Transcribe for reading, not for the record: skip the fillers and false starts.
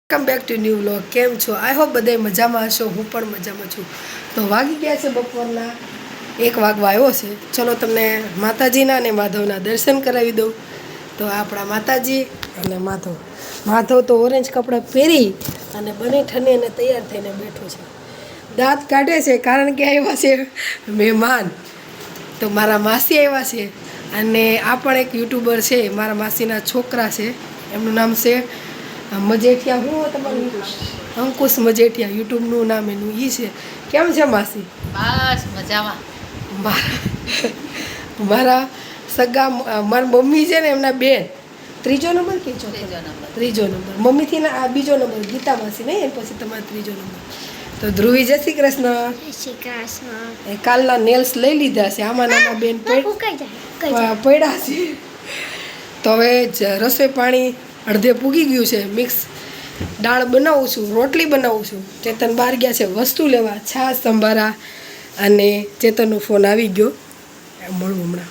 Welcome back to new vlog. કેમ છો? I hope બધાય મજામાં હશો. હું પણ મજામાં છું. તો વાગી ગયા છે બપોરના 1 વાગવા આવ્યો છે. ચલો તમને માતાજીના અને માધવના દર્શન કરાવી દઉં. તો આપણા માતાજી અને માધવ તો ઓરેન્જ કપડાં પહેરી અને બની ઠની અને તૈયાર થઈને બેઠો છે. દાંત કાઢે છે કારણ કે આવ્યા છે મહેમાન. તો મારા માસી આવ્યા છે અને આ પણ એક યુટ્યુબર છે, મારા માસીના છોકરા છે. એમનું નામ છે મજેઠિયા. હું તમારું અંકુશ મજેઠિયા, યુટ્યુબનું નામ એનું એ છે. કેમ છે માસી? બસ મજામાં. મારા સગા મારી મમ્મી છે ને, એમના બેન ત્રીજો નંબર કે ત્રીજો નંબર મમ્મીથી ના આ બીજો નંબર ગીતા માસી નહીં, એ પછી તમારો ત્રીજો નંબર. તો ધ્રુવી જય શ્રી કૃષ્ણ. એ કાલના નેલ્સ લઈ લીધા છે. આમાં નાના બેન પડ્યા છે. તો હવે રસોઈ પાણી અડધે પૂગી ગયું છે. મિક્સ દાળ બનાવું છું, રોટલી બનાવું છું. ચેતન બહાર ગયા છે વસ્તુ લેવા, છાશ સંભારા, અને ચેતનનો ફોન આવી ગયો. મળું હમણાં.